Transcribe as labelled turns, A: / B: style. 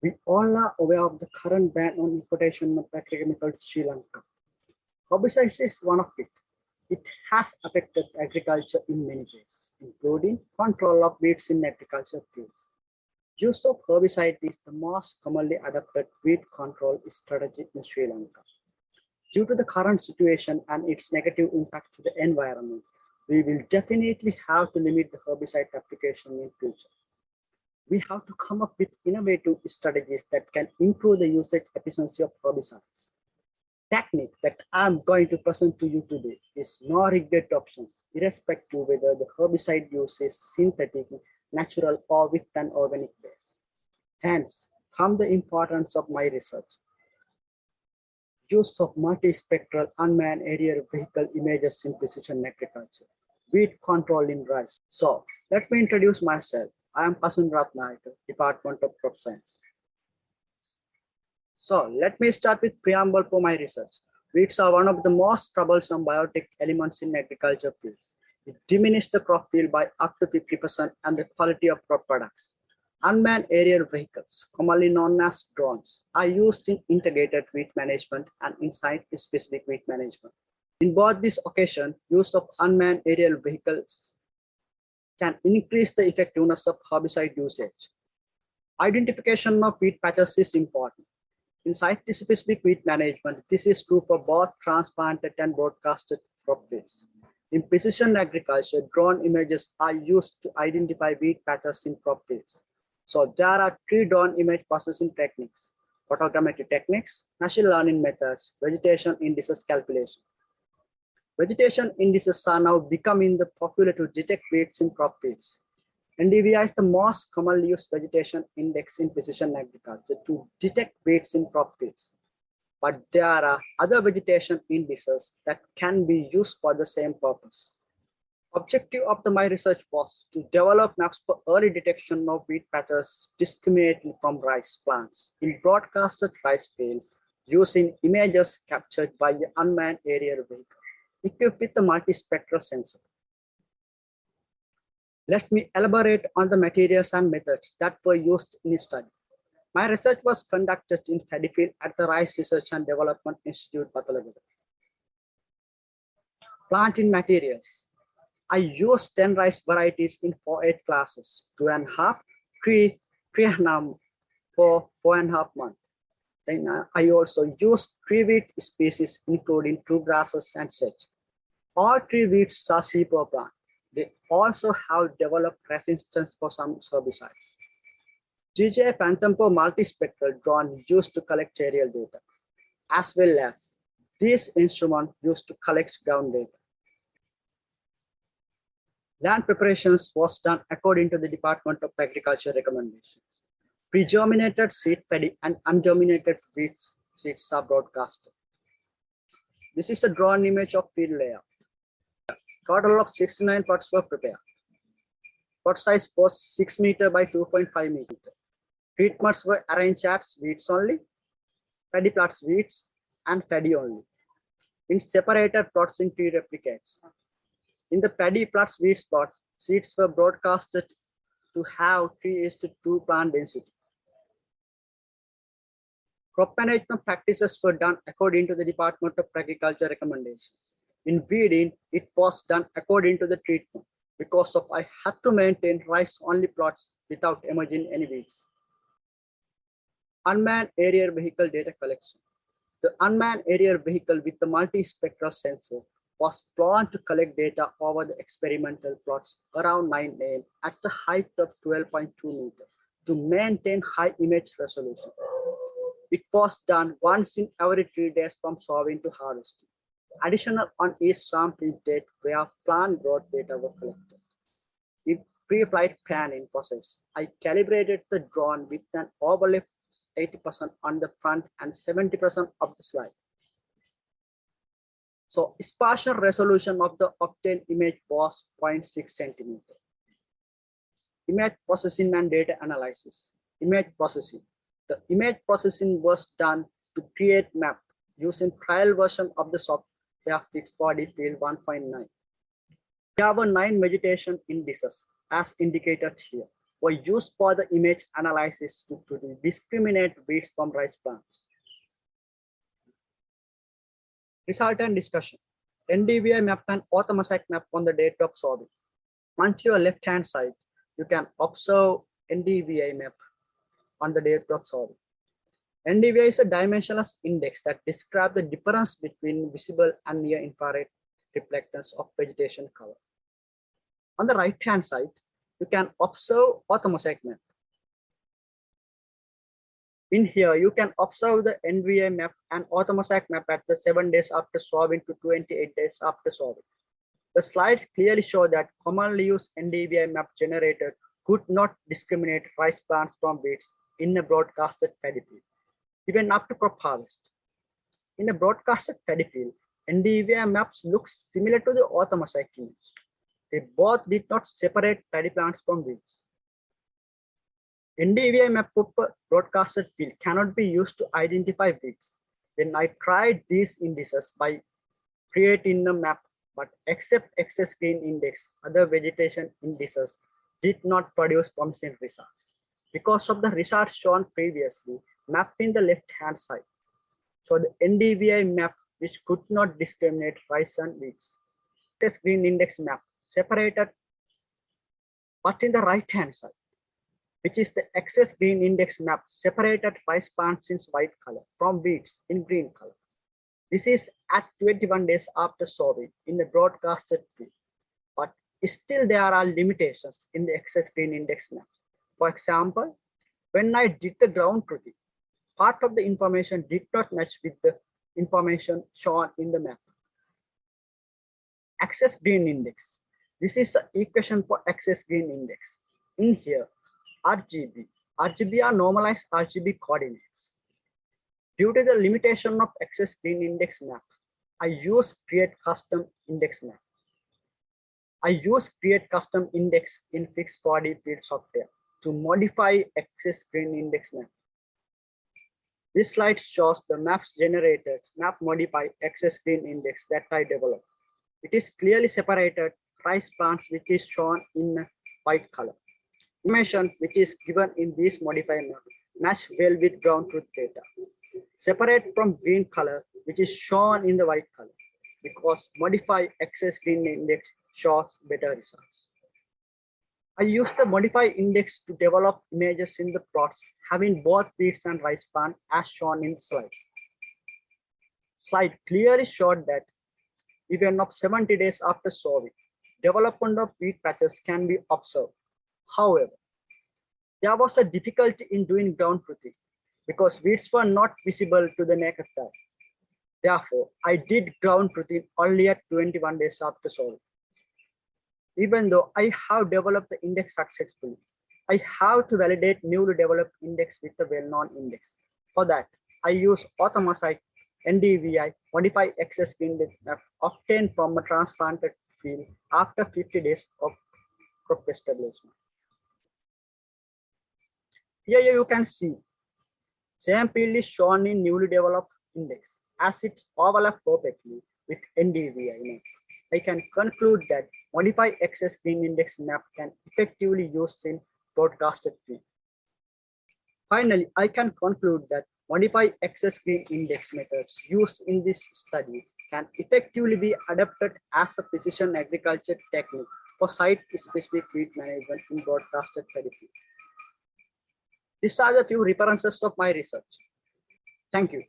A: We all are aware of the current ban on importation of agrochemicals to Sri Lanka. Herbicides is one of it. It has affected agriculture in many ways, including control of weeds in agriculture fields. Use of herbicide is the most commonly adopted weed control strategy in Sri Lanka. Due to the current situation and its negative impact to the environment, we will definitely have to limit the herbicide application in future. We have to come up with innovative strategies that can improve the usage efficiency of herbicides. Technique that I'm going to present to you today is no regret options, irrespective whether the herbicide use is synthetic, natural, or with an organic base. Hence, come the importance of my research. Use of multispectral unmanned aerial vehicle images in precision agriculture. Weed control in rice. So, let me introduce myself. I am Pasun Ratnayake, Department of Crop Science. So, let me start with preamble for my research. Weeds are one of the most troublesome biotic elements in agriculture fields. It diminishes the crop yield by up to 50% and the quality of crop products. Unmanned aerial vehicles, commonly known as drones, are used in integrated weed management and in site-specific weed management. In both these occasions, use of unmanned aerial vehicles can increase the effectiveness of herbicide usage. Identification of weed patches is important. In site-specific weed management, this is true for both transplanted and broadcasted crop fields. In precision agriculture, drone images are used to identify weed patches in crop fields. So there are three drone image processing techniques: photogrammetry techniques, machine learning methods, vegetation indices calculation. Vegetation indices are now becoming the popular to detect weeds in crop fields. NDVI is the most commonly used vegetation index in precision agriculture to detect weeds in crop fields. But there are other vegetation indices that can be used for the same purpose. Objective of my research was to develop maps for early detection of weed patches discriminately from rice plants in broadcasted rice fields using images captured by an unmanned aerial vehicle equipped with a multispectral sensor. Let me elaborate on the materials and methods that were used in the study. My research was conducted in paddy field at the Rice Research and Development Institute, Pathalagada. Planting materials. I used 10 rice varieties in 4-8 classes, 2.5, 3, 3.5 for 4.5 months. Then I also used 3 wheat species, including 2 grasses and sedge. All 3 wheats are C4 plants. They also have developed resistance for some herbicides. GJ Phantompo multispectral drone used to collect aerial data, as well as this instrument used to collect ground data. Land preparations was done according to the Department of Agriculture recommendations. Pre-germinated seed paddy and ungerminated wheat seeds are broadcasted. This is a drone image of field layout. Total of 69 plots were prepared. Plot size was 6 meter by 2.5 meter. Treatments were arranged as weeds only, paddy plots weeds, and paddy only, in separated plots in 3 replicates. In the paddy plots weeds plots, seeds were broadcasted to have 3:2 plant density. Crop management practices were done according to the Department of Agriculture recommendations. In weeding, it was done according to the treatment because I had to maintain rice-only plots without emerging any weeds. Unmanned aerial vehicle data collection. The unmanned aerial vehicle with the multispectral sensor was planned to collect data over the experimental plots around 9 am at the height of 12.2 meters to maintain high image resolution. It was done once in every 3 days from sowing to harvesting. Additional on each sampling date where plant growth data were collected. In pre-flight planning process, I calibrated the drone with an overlay 80% on the front and 70% of the slide. So spatial resolution of the obtained image was 0.6 centimeter. Image processing and data analysis. Image processing. The image processing was done to create map using trial version of the software fixed body field 1.9. There were 9 vegetation indices as indicated here. were used for the image analysis to discriminate weeds from rice plants. Result and discussion. NDVI map and orthomosaic map on the date of soybean. On to your left-hand side, you can observe NDVI map on the date of soybean. NDVI is a dimensionless index that describes the difference between visible and near-infrared reflectance of vegetation cover. On the right-hand side, you can observe orthomosaic map. In here, you can observe the NVI map and orthomosaic map at the 7 days after sowing to 28 days after sowing. The slides clearly show that commonly used NDVI map generator could not discriminate rice plants from weeds in a broadcasted paddy field, even after crop harvest. In a broadcasted paddy field, NDVI maps look similar to the orthomosaic image. They both did not separate paddy plants from weeds. NDVI map for broadcasted field cannot be used to identify weeds. Then I tried these indices by creating a map, but except excess green index, other vegetation indices did not produce promising results. Because of the results shown previously, mapped in the left-hand side. So the NDVI map which could not discriminate rice and weeds. Excess green index map separated, but in the right-hand side, which is the excess green index map separated rice plants in white color from weeds in green color. This is at 21 days after sowing in the broadcasted field, but still there are limitations in the excess green index map. For example, when I did the ground truthing, part of the information did not match with the information shown in the map. Excess green index. This is the equation for excess green index. In here, RGB are normalized RGB coordinates. Due to the limitation of excess green index map, I use create custom index map. I use create custom index in fixed 4D field software to modify excess green index map. This slide shows the maps generated, map modify excess green index that I developed. It is clearly separated rice plants which is shown in white color. Information which is given in this modified map match well with ground truth data. Separate from green color which is shown in the white color, because modify excess green index shows better results. I use the modify index to develop images in the plots having both weeds and rice plant as shown in the slide. Slide clearly showed that even of 70 days after sowing, development of wheat patches can be observed. However, there was a difficulty in doing ground truthing because weeds were not visible to the naked eye. Therefore, I did ground truthing only at 21 days after sowing. Even though I have developed the index successfully, I have to validate newly developed index with a well-known index. For that, I use orthomosaic NDVI modify excess green map obtained from a transplanted field after 50 days of crop establishment. Here you can see same field is shown in newly developed index as it overlaps perfectly with NDVI map. I can conclude that modify excess green index map can effectively used in broadcasted field. Finally, I can conclude that modify excess green index methods used in this study can effectively be adapted as a precision agriculture technique for site-specific weed management in broadcasted paddy field. These are the few references of my research. Thank you.